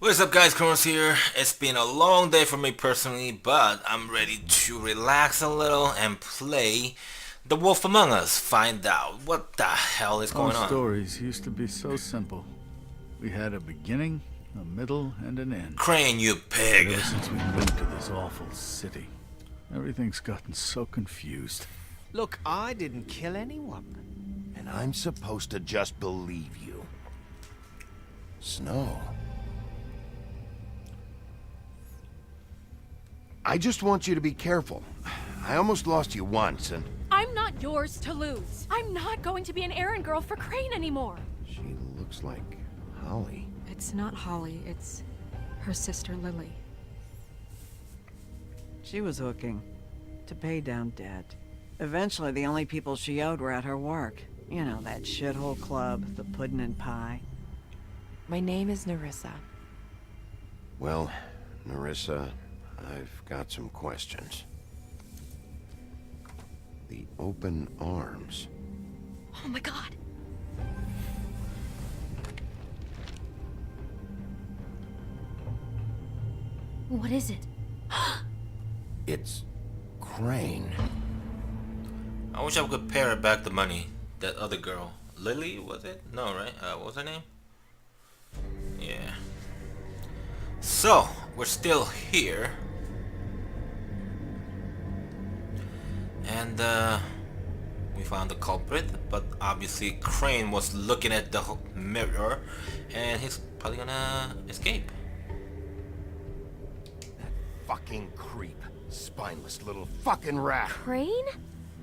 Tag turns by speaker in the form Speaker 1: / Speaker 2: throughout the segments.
Speaker 1: What's up guys, Kronos here. It's been a long day for me personally, but I'm ready to relax a little and play The Wolf Among Us. Find out what the hell is going on.
Speaker 2: Stories used to be so simple. We had a beginning, a middle, and an end.
Speaker 1: Crane, you pig.
Speaker 2: Ever since we moved to this awful city, everything's gotten so confused.
Speaker 3: Look, I didn't kill anyone.
Speaker 4: And I'm supposed to just believe you. Snow. I just want you to be careful. I almost lost you once, and...
Speaker 5: I'm not yours to lose. I'm not going to be an errand girl for Crane anymore.
Speaker 4: She looks like Holly.
Speaker 6: It's not Holly, it's her sister Lily.
Speaker 7: She was hooking to pay down debt. Eventually, the only people she owed were at her work. You know, that shithole club, the puddin' and pie.
Speaker 6: My name is Nerissa.
Speaker 4: Well, Nerissa, I've got some questions. The open arms.
Speaker 5: Oh my god. What is it?
Speaker 4: It's Crane.
Speaker 1: I wish I could pay her back the money. That other girl. Lily, was it? No, right? What was her name? Yeah. So, we're still here. And, we found the culprit, but obviously Crane was looking at the mirror, and he's probably gonna escape.
Speaker 4: That fucking creep. Spineless little fucking rat.
Speaker 5: Crane?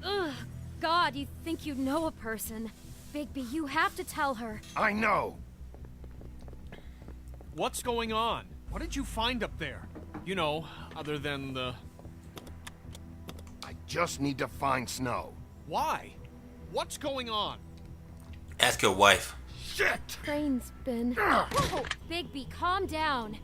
Speaker 5: Ugh. God, you think you know a person. Bigby, you have to tell her.
Speaker 4: I know.
Speaker 3: What's going on? What did you find up there? You know, other than the...
Speaker 4: I just need to find Snow.
Speaker 3: Why? What's going on?
Speaker 1: Ask your wife.
Speaker 4: Shit!
Speaker 5: Crane's been... Whoa! Bigby, calm down.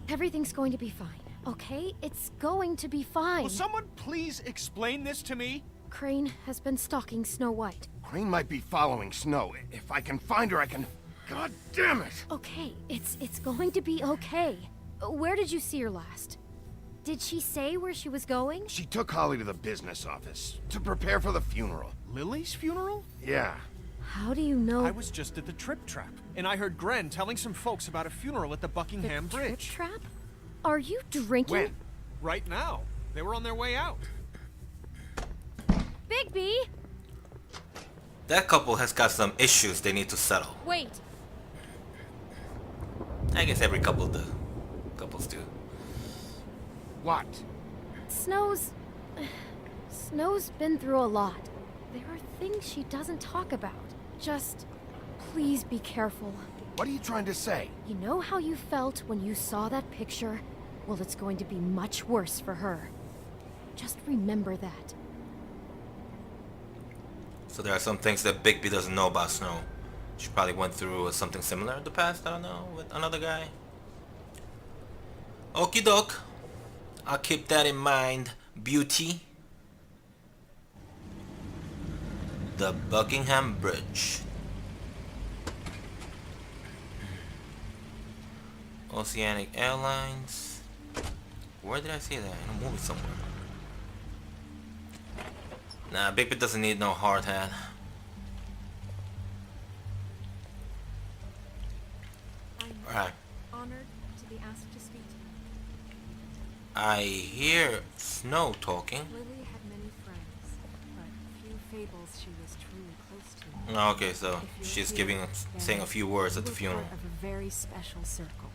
Speaker 5: Everything's going to be fine, okay? It's going to be fine.
Speaker 3: Will someone please explain this to me?
Speaker 5: Crane has been stalking Snow White.
Speaker 4: Crane might be following Snow. If I can find her, I can... God damn it!
Speaker 5: Okay, it's going to be okay. Where did you see her last? Did she say where she was going?
Speaker 4: She took Holly to the business office to prepare for the funeral.
Speaker 3: Lily's funeral?
Speaker 4: Yeah.
Speaker 5: How do you know?
Speaker 3: I was just at the Trip Trap, and I heard Gren telling some folks about a funeral at the Buckingham
Speaker 5: the
Speaker 3: Bridge.
Speaker 5: Trip Trap? Are you drinking?
Speaker 4: When?
Speaker 3: Right now. They were on their way out.
Speaker 5: Bigby!
Speaker 1: That couple has got some issues they need to settle.
Speaker 5: Wait.
Speaker 1: I guess every couple do. Couples do.
Speaker 4: What?
Speaker 5: Snow's been through a lot. There are things she doesn't talk about. Just please be careful.
Speaker 4: What are you trying to say?
Speaker 5: You know how you felt when you saw that picture? Well, it's going to be much worse for her. Just remember that.
Speaker 1: So there are some things that Bigby doesn't know about Snow. She probably went through something similar in the past, I don't know, with another guy. Okie doke. I'll keep that in mind, beauty. The Buckingham Bridge. Oceanic Airlines. Where did I see that? In a movie somewhere. Nah, Bigby doesn't need no hard hat. Alright.
Speaker 6: Honored to be asked to speak to you.
Speaker 1: I hear Snow talking.
Speaker 6: Lily had many friends, but few Fables she was truly close to.
Speaker 1: Oh, okay, so
Speaker 6: If you're
Speaker 1: she's
Speaker 6: here,
Speaker 1: giving,
Speaker 6: then
Speaker 1: saying a few words at
Speaker 6: you
Speaker 1: the
Speaker 6: were
Speaker 1: funeral.
Speaker 6: part of a very special circle.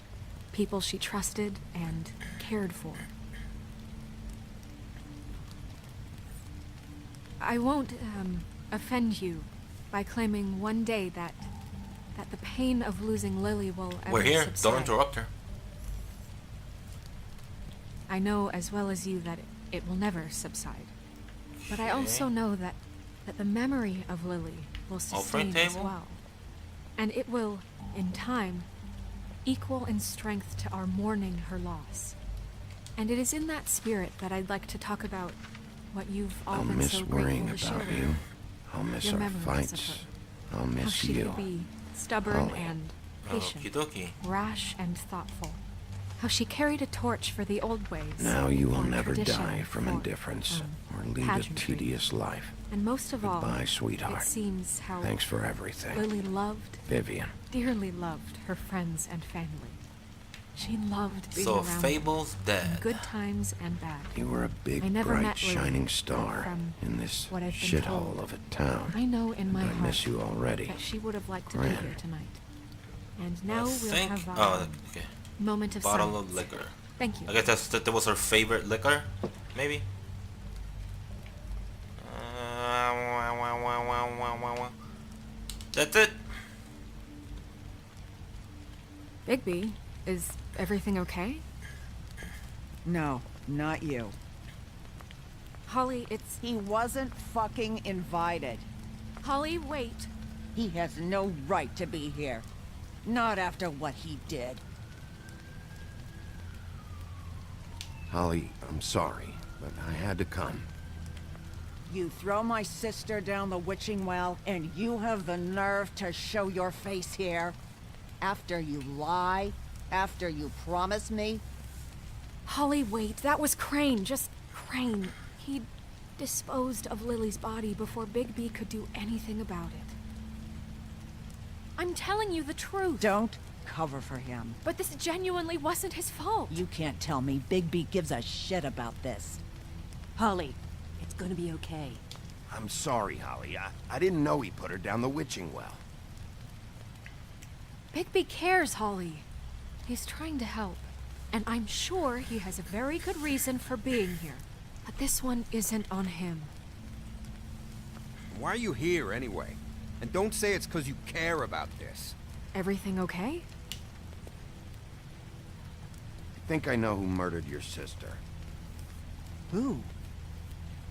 Speaker 6: People she trusted and cared for. I won't offend you by claiming one day that the pain of losing Lily will ever
Speaker 1: We're here,
Speaker 6: subside.
Speaker 1: don't interrupt her.
Speaker 6: I know as well as you that it will never subside. But I
Speaker 1: Okay.
Speaker 6: also know that the memory of Lily will
Speaker 1: Offering
Speaker 6: sustain as
Speaker 1: table?
Speaker 6: well. And it will, in time, equal in strength to our mourning her loss. And it is in that spirit that I'd like to talk about what you've all
Speaker 4: I'll
Speaker 6: been
Speaker 4: miss
Speaker 6: so
Speaker 4: worrying
Speaker 6: grateful to
Speaker 4: about
Speaker 6: share.
Speaker 4: you. I'll miss
Speaker 6: Your
Speaker 4: our
Speaker 6: memories of
Speaker 4: fights.
Speaker 6: her.
Speaker 4: I'll
Speaker 6: How
Speaker 4: miss
Speaker 6: she
Speaker 4: you.
Speaker 6: could be stubborn
Speaker 4: Holly.
Speaker 6: and patient,
Speaker 1: Okie dokie.
Speaker 6: rash and thoughtful. How she carried a torch for the old ways.
Speaker 4: Now you will
Speaker 6: for
Speaker 4: never
Speaker 6: tradition,
Speaker 4: die from
Speaker 6: for,
Speaker 4: indifference or lead a
Speaker 6: pageantry.
Speaker 4: tedious life.
Speaker 6: And most of all,
Speaker 4: Goodbye, sweetheart.
Speaker 6: it seems how
Speaker 4: Thanks for everything.
Speaker 6: Lily loved,
Speaker 4: Vivian.
Speaker 6: dearly loved her friends and family. She loved being
Speaker 1: So
Speaker 6: around
Speaker 1: Fables
Speaker 6: them, in
Speaker 1: dead.
Speaker 6: good times and bad.
Speaker 4: You were a big,
Speaker 6: I never
Speaker 4: bright,
Speaker 6: met Lily,
Speaker 4: shining
Speaker 6: but
Speaker 4: star
Speaker 6: from
Speaker 4: in this
Speaker 6: what I've been
Speaker 4: shithole
Speaker 6: told,
Speaker 4: of a town.
Speaker 6: I know in my
Speaker 4: I
Speaker 6: heart
Speaker 4: miss you already.
Speaker 6: that she would have liked to be
Speaker 4: Gran.
Speaker 6: here tonight. And now
Speaker 1: I
Speaker 6: we'll
Speaker 1: think.
Speaker 6: have
Speaker 1: Oh,
Speaker 6: our
Speaker 1: okay.
Speaker 6: moment of
Speaker 1: Bottle
Speaker 6: silence.
Speaker 1: of liquor.
Speaker 6: Thank you.
Speaker 1: I guess that was her favorite liquor, maybe. That's it.
Speaker 6: Bigby, is everything okay?
Speaker 7: No, not you.
Speaker 6: Holly, it's...
Speaker 7: He wasn't fucking invited.
Speaker 6: Holly, wait.
Speaker 7: He has no right to be here. Not after what he did.
Speaker 4: Holly, I'm sorry, but I had to come.
Speaker 7: You throw my sister down the witching well, and you have the nerve to show your face here? After you lie? After you promise me?
Speaker 6: Holly, wait. That was Crane. Just Crane. He disposed of Lily's body before Bigby could do anything about it. I'm telling you the truth.
Speaker 7: Don't cover for him.
Speaker 6: But this genuinely wasn't his fault.
Speaker 7: You can't tell me Bigby gives a shit about this.
Speaker 8: Holly, it's gonna be okay.
Speaker 4: I'm sorry, Holly. I didn't know he put her down the witching well.
Speaker 6: Bigby cares, Holly. He's trying to help. And I'm sure he has a very good reason for being here. But this one isn't on him.
Speaker 3: Why are you here anyway? And don't say it's because you care about this.
Speaker 6: Everything okay?
Speaker 4: I think I know who murdered your sister.
Speaker 7: Who?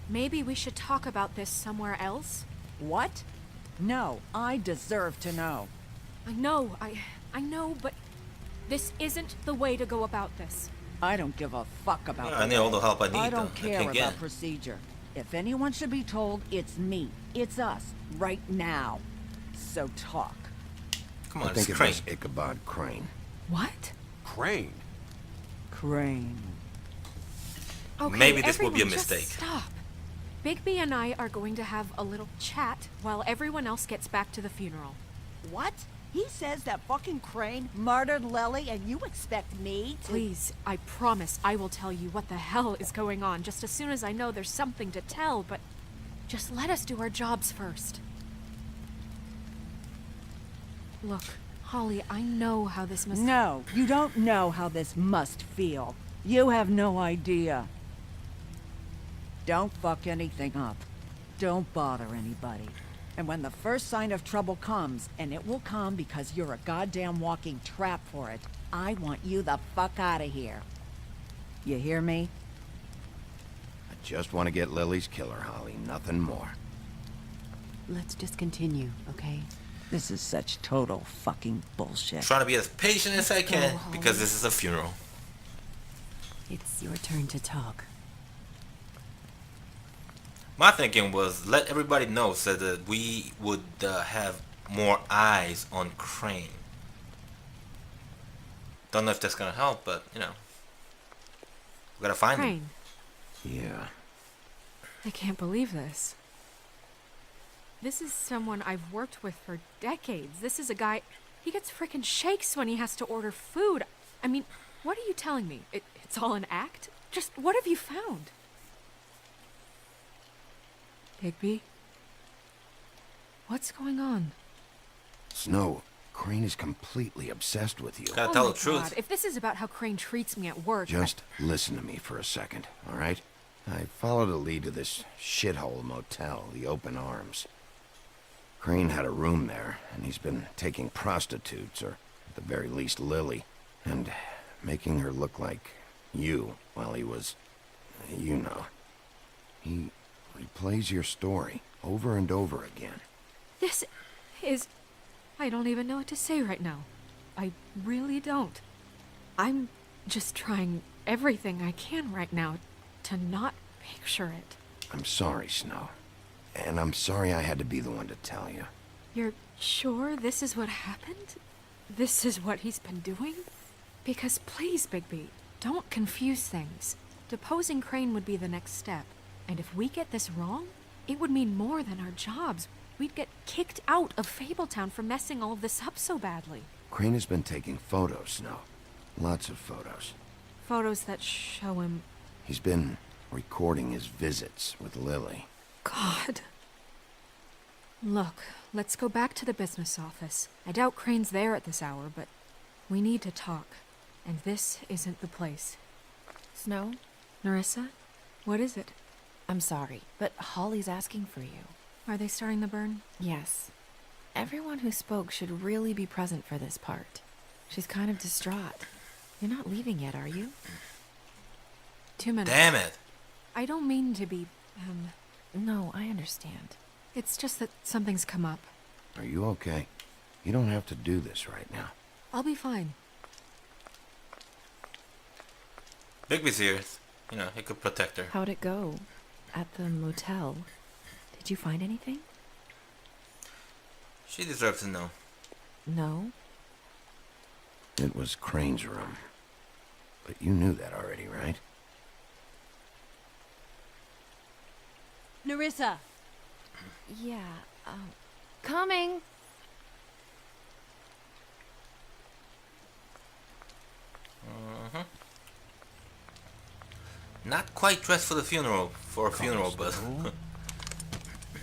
Speaker 6: Maybe we should talk about this somewhere else?
Speaker 7: What? No, I deserve to know.
Speaker 6: I know, but this isn't the way to go about this.
Speaker 7: I don't give a fuck about
Speaker 1: Yeah, I need all the help I need.
Speaker 7: I
Speaker 1: though.
Speaker 7: don't care
Speaker 1: can't get
Speaker 7: about
Speaker 1: it.
Speaker 7: procedure. If anyone should be told, it's me. It's us. Right now. So talk.
Speaker 1: Come
Speaker 4: I
Speaker 1: on,
Speaker 4: think
Speaker 1: it's
Speaker 4: it
Speaker 1: Crane.
Speaker 4: was Ichabod Crane.
Speaker 6: What?
Speaker 3: Crane.
Speaker 7: Crane.
Speaker 6: Okay,
Speaker 1: Maybe this will be a
Speaker 6: everyone, just
Speaker 1: mistake.
Speaker 6: Stop. Bigby and I are going to have a little chat while everyone else gets back to the funeral.
Speaker 7: What? He says that fucking Crane murdered Lily and you expect me to...
Speaker 6: Please, I promise I will tell you what the hell is going on just as soon as I know there's something to tell, but just let us do our jobs first. Look, Holly, I know how this must...
Speaker 7: No, you don't know how this must feel. You have no idea. Don't fuck anything up. Don't bother anybody. And when the first sign of trouble comes, and it will come because you're a goddamn walking trap for it, I want you the fuck out of here. You hear me?
Speaker 4: I just want to get Lily's killer, Holly. Nothing more.
Speaker 8: Let's just continue, okay?
Speaker 7: This is such total fucking bullshit.
Speaker 1: Trying to be as patient as I can
Speaker 6: Holly.
Speaker 1: because this is a funeral.
Speaker 8: It's your turn to talk.
Speaker 1: My thinking was let everybody know so that we would have more eyes on Crane. Don't know if that's gonna help, but you know, we gotta find him.
Speaker 6: Crane,
Speaker 4: Yeah.
Speaker 6: I can't believe this. This is someone I've worked with for decades. This is a guy... He gets frickin' shakes when he has to order food. I mean, what are you telling me? It's all an act? Just what have you found? Bigby? What's going on?
Speaker 4: Snow, Crane is completely obsessed with you.
Speaker 1: Gotta tell
Speaker 6: my
Speaker 1: the truth.
Speaker 6: God, if this is about how Crane treats me at work...
Speaker 4: Just listen to me for a second, all right? I followed a lead to this shithole motel, the Open Arms. Crane had a room there, and he's been taking prostitutes, or at the very least Lily, and making her look like you while he was... you know. He replays your story over and over again.
Speaker 6: This is... I don't even know what to say right now. I really don't. I'm just trying everything I can right now to not picture it.
Speaker 4: I'm sorry, Snow. And I'm sorry I had to be the one to tell you.
Speaker 6: You're sure this is what happened? this is what he's been doing? Because please, Bigby, don't confuse things. Deposing Crane would be the next step. And if we get this wrong, it would mean more than our jobs. We'd get kicked out of Fabletown for messing all of this up so badly.
Speaker 4: Crane has been taking photos, Snow. Lots of photos.
Speaker 6: Photos that show him...
Speaker 4: He's been recording his visits with Lily.
Speaker 6: God. Look, let's go back to the business office. I doubt Crane's there at this hour, but we need to talk. And this isn't the place.
Speaker 8: Snow?
Speaker 6: Nerissa? What is it?
Speaker 8: I'm sorry, but Holly's asking for you.
Speaker 6: Are they starting the burn?
Speaker 8: Yes. Everyone who spoke should really be present for this part. She's kind of distraught. You're not leaving yet, are you?
Speaker 6: 2 minutes.
Speaker 1: Damn it.
Speaker 6: I don't mean to be,
Speaker 8: No, I understand.
Speaker 6: It's just that something's come up.
Speaker 4: Are you okay? You don't have to do this right now.
Speaker 6: I'll be fine.
Speaker 1: Bigby's here. You know, he could protect her.
Speaker 8: How'd it go? At the motel? Did you find anything?
Speaker 1: She deserves to know.
Speaker 8: No?
Speaker 4: It was Crane's room. But you knew that already, right?
Speaker 7: Nerissa!
Speaker 8: Yeah,
Speaker 5: Coming.
Speaker 1: Not quite dressed for the funeral, for a funeral, but...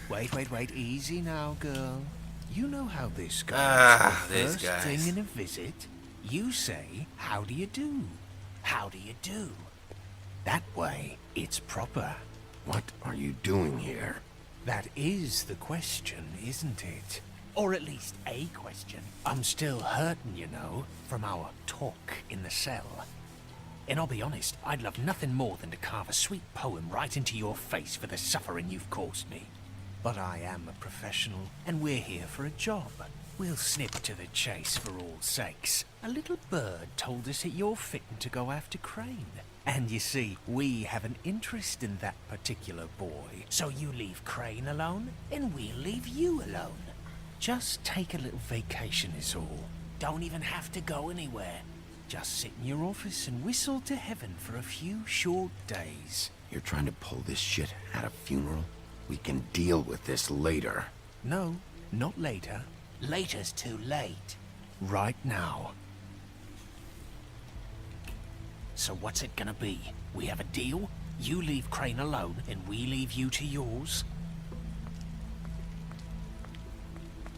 Speaker 3: Wait, easy now, girl. You know how this goes.
Speaker 1: These
Speaker 3: First
Speaker 1: guys.
Speaker 3: thing in a visit, you say, how do you do? How do you do? That way, it's proper.
Speaker 4: What are you doing here?
Speaker 3: That is the question, isn't it? Or at least a question. I'm still hurting, you know, from our talk in the cell. And I'll be honest, I'd love nothing more than to carve a sweet poem right into your face for the suffering you've caused me. But I am a professional, and we're here for a job. We'll snip to the chase for all sakes. A little bird told us that you're fitting to go after Crane. And you see, we have an interest in that particular boy. So you leave Crane alone, and we'll leave you alone. Just take a little vacation is all. Don't even have to go anywhere. Just sit in your office and whistle to heaven for a few short days.
Speaker 4: You're trying to pull this shit at a funeral? We can deal with this later.
Speaker 3: No, not later. Later's too late. Right now. So what's it gonna be? We have a deal? You leave Crane alone, and we leave you to yours?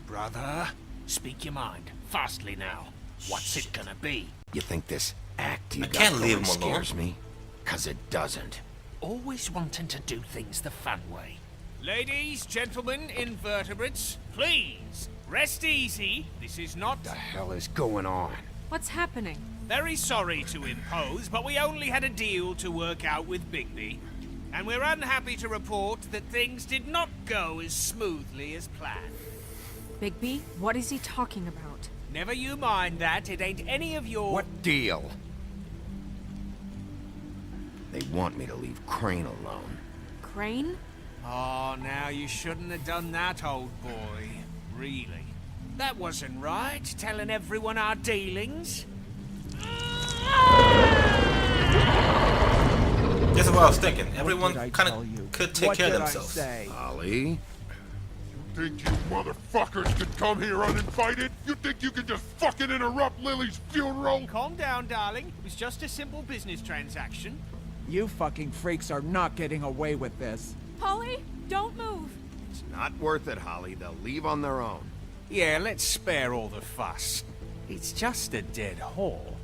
Speaker 3: Brother, speak your mind. Fastly now. What's it gonna be?
Speaker 4: You think this act you
Speaker 1: I
Speaker 4: got
Speaker 1: can't leave
Speaker 4: going
Speaker 1: him alone.
Speaker 4: scares me? 'Cause it doesn't.
Speaker 3: Always wanting to do things the fun way. Ladies, gentlemen, invertebrates, please, rest easy. This is not...
Speaker 4: The hell is going on?
Speaker 6: What's happening?
Speaker 3: Very sorry to impose, but we only had a deal to work out with Bigby. And we're unhappy to report that things did not go as smoothly as planned.
Speaker 6: Bigby, what is he talking about?
Speaker 3: Never you mind that, it ain't any of your...
Speaker 4: What deal? They want me to leave Crane alone.
Speaker 6: Crane?
Speaker 3: Oh, now you shouldn't have done that, old boy. Really. That wasn't right, telling everyone our dealings.
Speaker 1: This is what I was thinking. Everyone kind of could take care of themselves.
Speaker 4: Ollie?
Speaker 9: Think you motherfuckers could come here uninvited? You think you could just fucking interrupt Lily's funeral?
Speaker 3: Calm down, darling. It was just a simple business transaction.
Speaker 10: You fucking freaks are not getting away with this.
Speaker 6: Holly, don't move.
Speaker 4: It's not worth it, Holly. They'll leave on their own.
Speaker 3: Yeah, let's spare all the fuss. It's just a dead whore.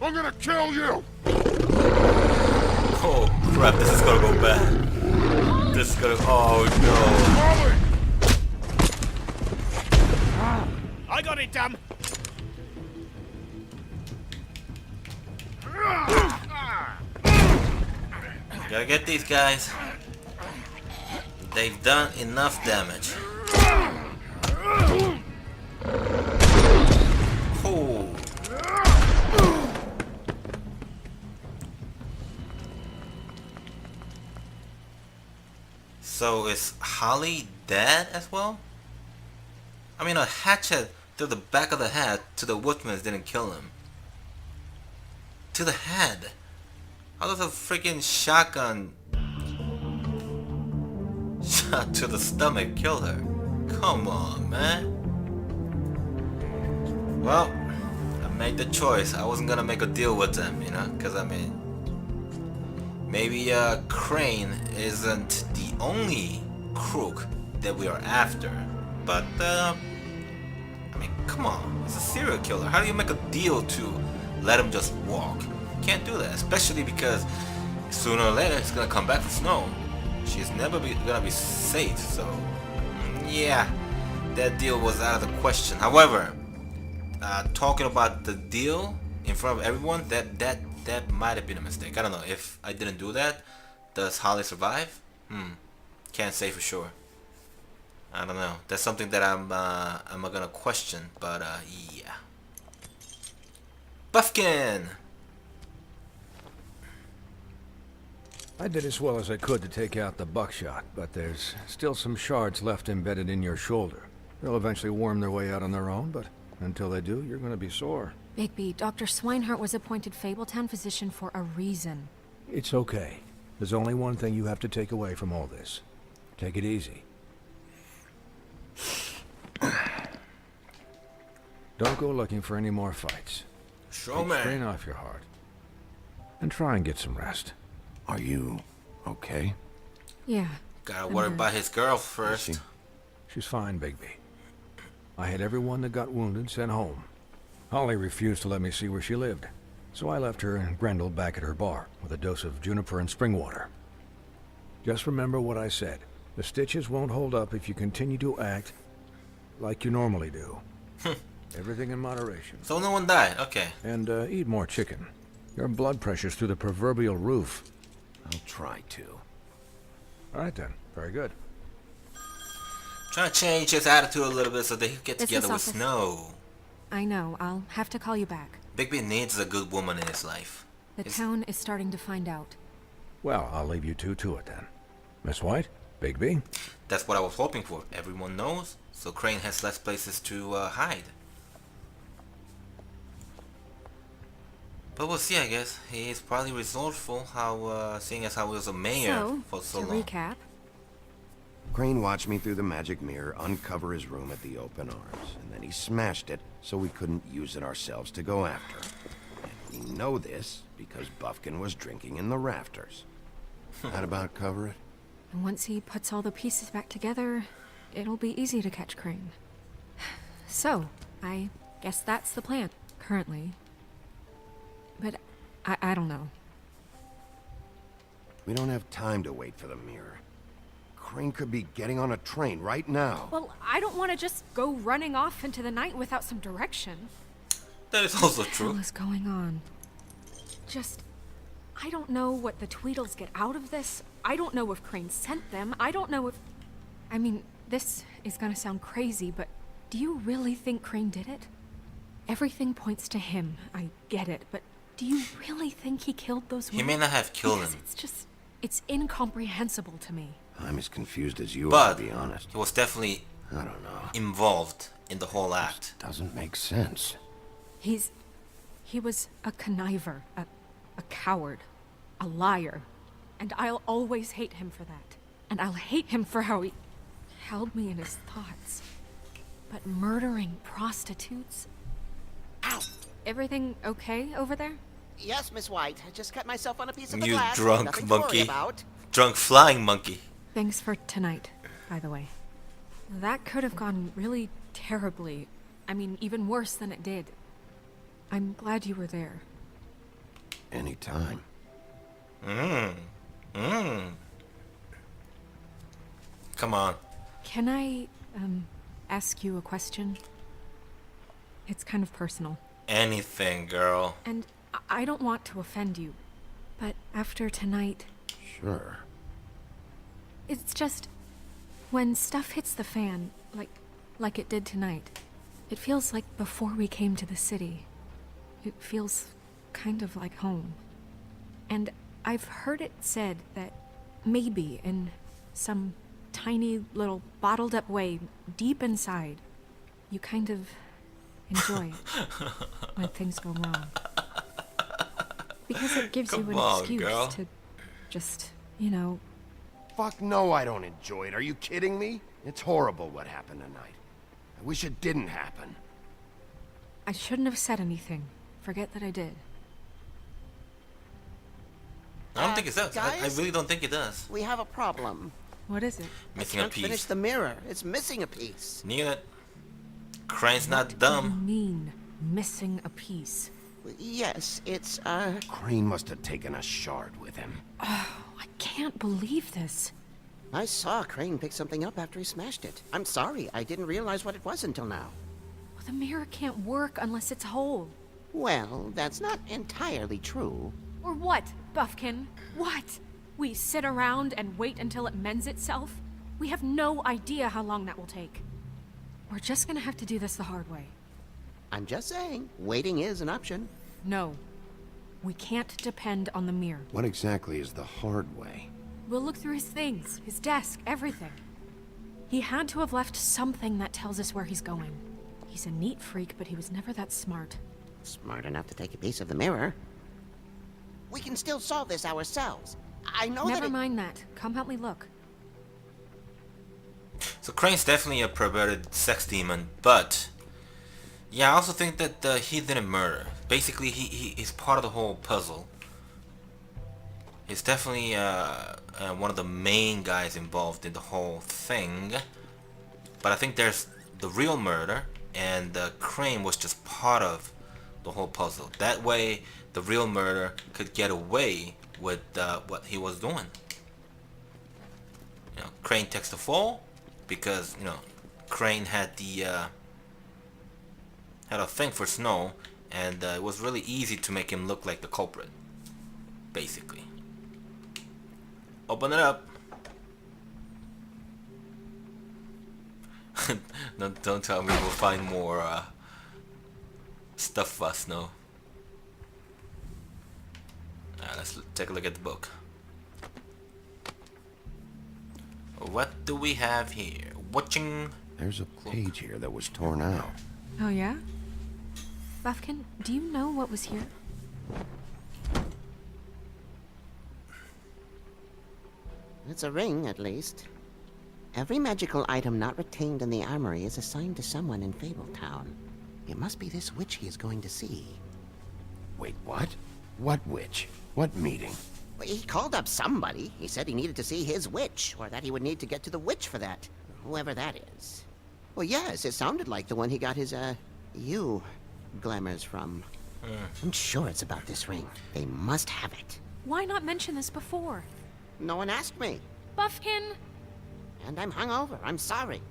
Speaker 9: I'm gonna kill you!
Speaker 1: Oh crap, this is gonna go bad. This is gonna... Oh no.
Speaker 9: Holly!
Speaker 3: I got it, damn.
Speaker 1: Gotta get these guys. They've done enough damage. Oh. So is Holly dead as well? I mean, a hatchet To the back of the head, to the Woodmans didn't kill him. To the head. How does a freaking shotgun shot to the stomach kill her? Come on, man. Well, I made the choice. I wasn't gonna make a deal with them, you know, because I mean, maybe Crane isn't the only crook that we are after, but I mean, come on, he's a serial killer. How do you make a deal to let him just walk? You can't do that, especially because sooner or later he's gonna come back for Snow. She's never gonna be safe, so yeah, that deal was out of the question. However, talking about the deal in front of everyone, that might have been a mistake. I don't know. If I didn't do that, does Holly survive? Can't say for sure. I don't know. That's something that I'm gonna question. But yeah. Buffkin.
Speaker 11: I did as well as I could to take out the buckshot, but there's still some shards left embedded in your shoulder. They'll eventually worm their way out on their own, but until they do, you're gonna be sore.
Speaker 6: Bigby, Dr. Swinehart was appointed Fabletown physician for a reason.
Speaker 11: It's okay. There's only one thing you have to take away from all this. Take it easy. Don't go looking for any more fights.
Speaker 1: Sure,
Speaker 11: Take
Speaker 1: man.
Speaker 11: strain off your heart. And try and get some rest.
Speaker 4: Are you okay?
Speaker 6: Yeah.
Speaker 1: Gotta worry about his girl first.
Speaker 11: She's fine, Bigby. I had everyone that got wounded sent home. Holly refused to let me see where she lived, so I left her and Grendel back at her bar with a dose of juniper and spring water. Just remember what I said. The stitches won't hold up if you continue to act like you normally do. Everything in moderation.
Speaker 1: So no one died. Okay.
Speaker 11: And eat more chicken. Your blood pressure's through the proverbial roof.
Speaker 4: I'll try to.
Speaker 11: All right then. Very good.
Speaker 1: Trying to change his attitude a little bit so they can get
Speaker 6: Business
Speaker 1: together with
Speaker 6: office.
Speaker 1: Snow.
Speaker 6: I know. I'll have to call you back.
Speaker 1: Bigby needs a good woman in his life.
Speaker 6: The town is starting to find out.
Speaker 11: Well, I'll leave you two to it then. Miss White, Bigby.
Speaker 1: That's what I was hoping for. Everyone knows, so Crane has less places to hide. But we'll see, I guess. He's probably resourceful, seeing as how he was a mayor for so
Speaker 6: to
Speaker 1: long.
Speaker 6: recap,
Speaker 4: Crane watched me through the magic mirror uncover his room at the open arms, and then he smashed it so we couldn't use it ourselves to go after him. And we know this because Buffkin was drinking in the rafters. That about cover it?
Speaker 6: and once he puts all the pieces back together, it'll be easy to catch Crane. So, I guess that's the plan, currently. But I don't know.
Speaker 4: We don't have time to wait for the mirror. Crane could be getting on a train right now.
Speaker 6: Well, I don't want to just go running off into the night without some direction.
Speaker 1: That is also
Speaker 6: What the
Speaker 1: true.
Speaker 6: hell is going on? I don't know what the Tweedles get out of this. I don't know if Crane sent them. I don't know if... I mean, this is gonna sound crazy, but do you really think Crane did it? Everything points to him. I get it, but do you really think he killed those
Speaker 1: He
Speaker 6: women?
Speaker 1: may not have killed
Speaker 6: Because
Speaker 1: him,
Speaker 6: it's incomprehensible to me.
Speaker 4: I'm as confused as you are,
Speaker 1: but
Speaker 4: to be honest.
Speaker 1: he was definitely
Speaker 4: I don't know.
Speaker 1: involved in the whole act.
Speaker 4: Doesn't make sense.
Speaker 6: He was a conniver, a coward, a liar, and I'll always hate him for that. And I'll hate him for how he held me in his thoughts. But murdering prostitutes? Ow! Everything okay over there?
Speaker 12: Yes, Miss White. I just cut myself on a piece of the
Speaker 1: You
Speaker 12: glass.
Speaker 1: drunk
Speaker 12: Nothing to worry
Speaker 1: monkey.
Speaker 12: about.
Speaker 1: Drunk flying monkey.
Speaker 6: Thanks for tonight, by the way. That could have gone really terribly. I mean, even worse than it did. I'm glad you were there.
Speaker 4: Anytime.
Speaker 1: Come on.
Speaker 6: Can I, ask you a question? It's kind of personal.
Speaker 1: Anything, girl.
Speaker 6: And I don't want to offend you, but after tonight,
Speaker 4: Sure.
Speaker 6: it's just... when stuff hits the fan, like it did tonight, it feels like before we came to the city. It feels kind of like home. And I've heard it said that maybe in some tiny little bottled up way deep inside, you kind of Enjoy it when things go wrong. Because it gives you
Speaker 1: Come
Speaker 6: an
Speaker 1: on,
Speaker 6: excuse
Speaker 1: girl.
Speaker 6: to just, you know,
Speaker 4: Fuck no, I don't enjoy it. Are you kidding me? It's horrible what happened tonight. I wish it didn't happen.
Speaker 6: I shouldn't have said anything. Forget that I did.
Speaker 1: I don't think it does. I
Speaker 12: guys?
Speaker 1: really don't think it does.
Speaker 12: We have a problem.
Speaker 6: What is it?
Speaker 1: Missing a
Speaker 12: Can't finish
Speaker 1: piece.
Speaker 12: the mirror. It's missing a piece.
Speaker 1: Knew it. Crane's not
Speaker 6: What
Speaker 1: dumb.
Speaker 6: do you mean, missing a piece?
Speaker 12: Yes, it's,
Speaker 4: Crane must have taken a shard with him.
Speaker 6: I can't believe this.
Speaker 12: I saw Crane pick something up after he smashed it. I'm sorry, I didn't realize what it was until now.
Speaker 6: Well, the mirror can't work unless it's whole.
Speaker 12: Well, that's not entirely true.
Speaker 6: Or what, Buffkin? What? We sit around and wait until it mends itself? We have no idea how long that will take. We're just gonna have to do this the hard way.
Speaker 12: I'm just saying, waiting is an option.
Speaker 6: No. We can't depend on the mirror.
Speaker 4: What exactly is the hard way?
Speaker 6: We'll look through his things, his desk, everything. He had to have left something that tells us where he's going. He's a neat freak, but he was never that smart.
Speaker 12: Smart enough to take a piece of the mirror. We can still solve this ourselves. I know
Speaker 6: Never
Speaker 12: that
Speaker 6: mind that. Come help me look.
Speaker 1: So Crane's definitely a perverted sex demon, but yeah, I also think that he didn't murder. Basically, he's part of the whole puzzle. He's definitely one of the main guys involved in the whole thing. But I think there's the real murder, and Crane was just part of the whole puzzle. That way, the real murder could get away with what he was doing. You know, Crane takes the fall because, you know, Crane had the had a thing for Snow, and it was really easy to make him look like the culprit, basically. Open it up. Don't tell me we'll find more stuff for Snow. Let's take a look at the book. What do we have here? Watching.
Speaker 4: There's a page here that was torn out.
Speaker 6: Oh, yeah? Buffkin, do you know what was here?
Speaker 12: it's a ring, at least. Every magical item not retained in the armory is assigned to someone in Fabletown. It must be this witch he is going to see.
Speaker 4: Wait, what? What witch? What meeting?
Speaker 12: Well, he called up somebody. He said he needed to see his witch, or that he would need to get to the witch for that. Whoever that is. Well, yes, it sounded like the one he got his, glamours from. I'm sure it's about this ring. They must have it.
Speaker 6: Why not mention this before?
Speaker 12: No one asked me.
Speaker 6: Buffkin!
Speaker 12: And I'm hungover. I'm sorry.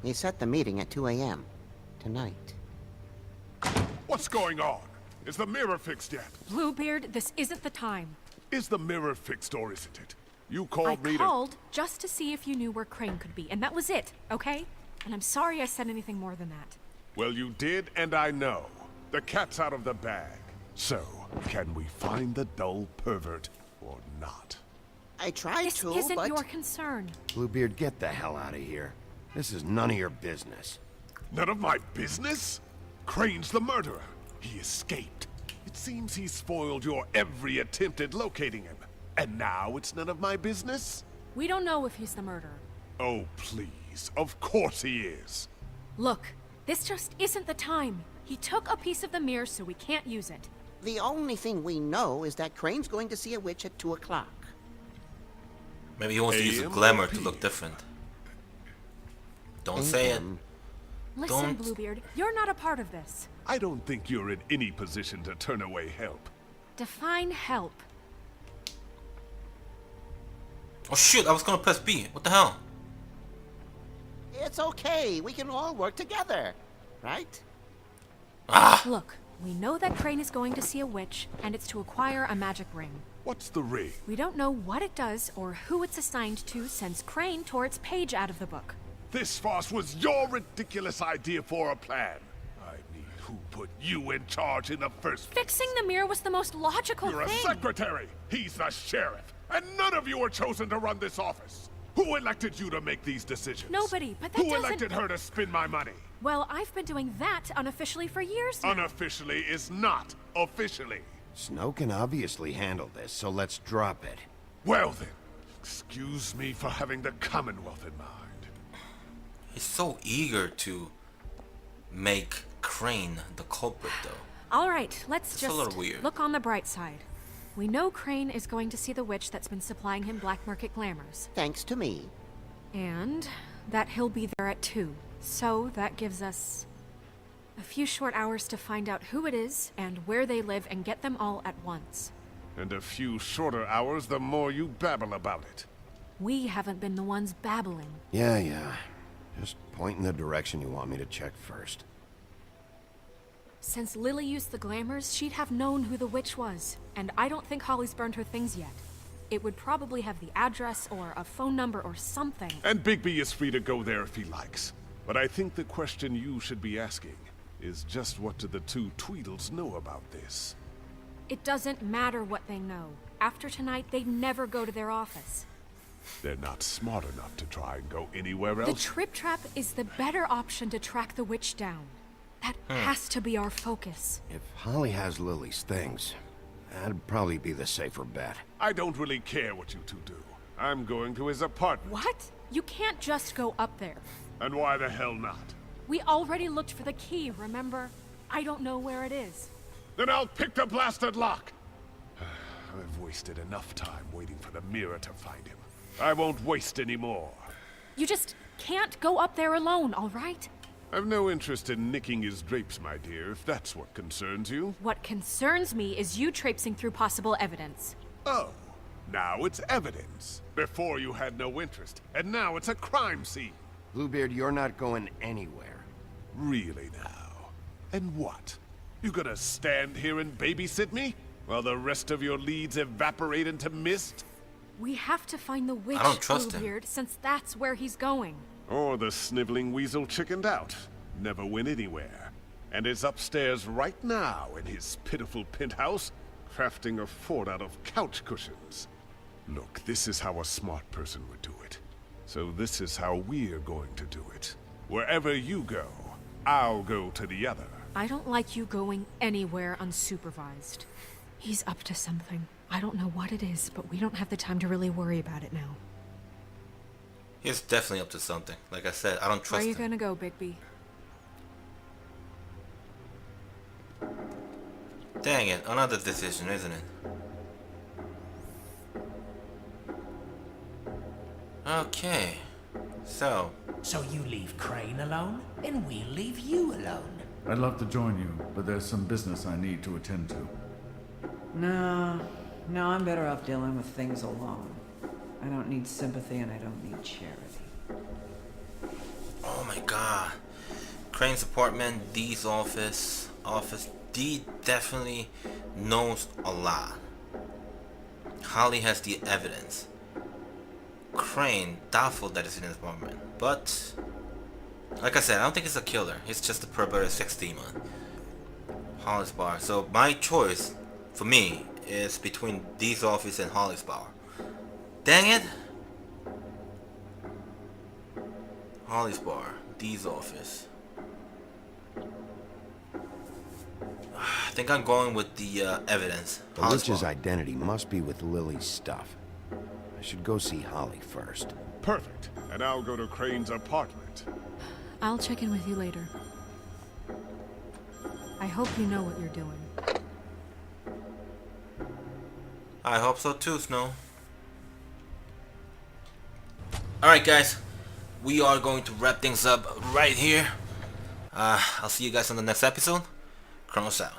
Speaker 12: He set the meeting at 2 a.m. tonight.
Speaker 9: What's going on? Is the mirror fixed yet?
Speaker 6: Bluebeard, this isn't the time.
Speaker 9: Is the mirror fixed or isn't it? You
Speaker 6: I
Speaker 9: called me
Speaker 6: called just to see if you knew where Crane could be, and that was it, okay? And I'm sorry I said anything more than that.
Speaker 9: Well, you did, and I know. The cat's out of the bag. So, can we find the dull pervert or not?
Speaker 12: I tried
Speaker 6: This
Speaker 12: to,
Speaker 6: isn't
Speaker 12: but...
Speaker 6: your concern.
Speaker 4: Bluebeard, get the hell out of here. This is none of your business.
Speaker 9: None of my business? Crane's the murderer. He escaped. It seems he spoiled your every attempt at locating him. And now it's none of my business?
Speaker 6: We don't know if he's the murderer.
Speaker 9: Oh, please. Of course he is.
Speaker 6: Look, this just isn't the time. He took a piece of the mirror, so we can't use it.
Speaker 12: The only thing we know is that Crane's going to see a witch at 2 o'clock.
Speaker 1: Maybe he wants to use a
Speaker 9: AM
Speaker 1: glamour
Speaker 9: or
Speaker 1: to look
Speaker 9: PM?
Speaker 1: different. Don't say it.
Speaker 6: Listen,
Speaker 1: Don't-
Speaker 6: Bluebeard, you're not a part of this.
Speaker 9: I don't think you're in any position to turn away help.
Speaker 6: Define help.
Speaker 1: Oh shoot, I was gonna press B. What the hell?
Speaker 12: It's okay. We can all work together. Right?
Speaker 6: Look, we know that Crane is going to see a witch, and it's to acquire a magic ring.
Speaker 9: What's the ring?
Speaker 6: We don't know what it does or who it's assigned to since Crane tore its page out of the book.
Speaker 9: This farce was your ridiculous idea for a plan. I mean, who put you in charge in the first place?
Speaker 6: Fixing the mirror was the most logical
Speaker 9: You're a
Speaker 6: thing.
Speaker 9: secretary. He's the sheriff. And none of you were chosen to run this office. Who elected you to make these decisions?
Speaker 6: Nobody, but that
Speaker 9: Who
Speaker 6: doesn't...
Speaker 9: elected her to spend my money?
Speaker 6: Well, I've been doing that unofficially for years now.
Speaker 9: Unofficially is not officially.
Speaker 4: Snow can obviously handle this, so let's drop it.
Speaker 9: Well then, excuse me for having the Commonwealth in mind.
Speaker 1: He's so eager to make Crane the culprit, though.
Speaker 6: All right, let's
Speaker 1: It's a
Speaker 6: just
Speaker 1: little weird.
Speaker 6: look on the bright side. We know Crane is going to see the witch that's been supplying him black market glamours.
Speaker 12: Thanks to me.
Speaker 6: And that he'll be there at 2. So that gives us a few short hours to find out who it is and where they live and get them all at once.
Speaker 9: And a few shorter hours the more you babble about it.
Speaker 6: We haven't been the ones babbling.
Speaker 4: Yeah. Just point in the direction you want me to check first.
Speaker 6: Since Lily used the glamours, she'd have known who the witch was. And I don't think Holly's burned her things yet. It would probably have the address or a phone number or something.
Speaker 9: And Bigby is free to go there if he likes. But I think the question you should be asking is just what do the two Tweedles know about this?
Speaker 6: It doesn't matter what they know. After tonight, they'd never go to their office.
Speaker 9: They're not smart enough to try and go anywhere
Speaker 6: The
Speaker 9: else.
Speaker 6: Trip Trap is the better option to track the witch down. That has to be our focus.
Speaker 4: If Holly has Lily's things, that'd probably be the safer bet.
Speaker 9: I don't really care what you two do. I'm going to his apartment.
Speaker 6: What? You can't just go up there.
Speaker 9: And why the hell not?
Speaker 6: We already looked for the key, remember? I don't know where it is.
Speaker 9: Then I'll pick the blasted lock! I've wasted enough time waiting for the mirror to find him. I won't waste any more.
Speaker 6: You just can't go up there alone, all right?
Speaker 9: I've no interest in nicking his drapes, my dear, if that's what concerns you.
Speaker 6: What concerns me is you traipsing through possible evidence.
Speaker 9: Oh, now it's evidence. Before you had no interest, and now it's a crime scene.
Speaker 4: Bluebeard, you're not going anywhere.
Speaker 9: Really now? And what? You gonna stand here and babysit me? While the rest of your leads evaporate into mist?
Speaker 6: We have to find the witch,
Speaker 1: I don't trust him.
Speaker 6: Bluebeard, since that's where he's going.
Speaker 9: Or the sniveling weasel chickened out. Never went anywhere. And is upstairs right now in his pitiful penthouse, crafting a fort out of couch cushions. Look, this is how a smart person would do it. So this is how we're going to do it. Wherever you go, I'll go to the other.
Speaker 6: I don't like you going anywhere unsupervised. He's up to something. I don't know what it is, but we don't have the time to really worry about it now.
Speaker 1: He's definitely up to something. Like I said, I don't
Speaker 6: Where
Speaker 1: trust
Speaker 6: are you
Speaker 1: him.
Speaker 6: gonna go, Bigby?
Speaker 1: Dang it, another decision, isn't it? Okay, so
Speaker 3: So you leave Crane alone, and we'll leave you alone.
Speaker 2: I'd love to join you, but there's some business I need to attend to.
Speaker 7: No, I'm better off dealing with things alone. I don't need sympathy and I don't need charity.
Speaker 1: oh my god. Crane's apartment, Dee's office. Dee definitely knows a lot. Holly has the evidence. Crane, doubtful that it's in his apartment. But, like I said, I don't think he's a killer. He's just a perverted sex demon. Holly's bar. So my choice, for me, is between Dee's office and Holly's bar. Dang it! Holly's bar, Dee's office. I think I'm going with the evidence.
Speaker 4: The
Speaker 1: Holly's
Speaker 4: witch's
Speaker 1: bar.
Speaker 4: identity must be with Lily's stuff. I should go see Holly first.
Speaker 9: Perfect. And I'll go to Crane's apartment.
Speaker 6: I'll check in with you later. I hope you know what you're doing.
Speaker 1: I hope so too, Snow. Alright guys, we are going to wrap things up right here. I'll see you guys on the next episode. Chronos out.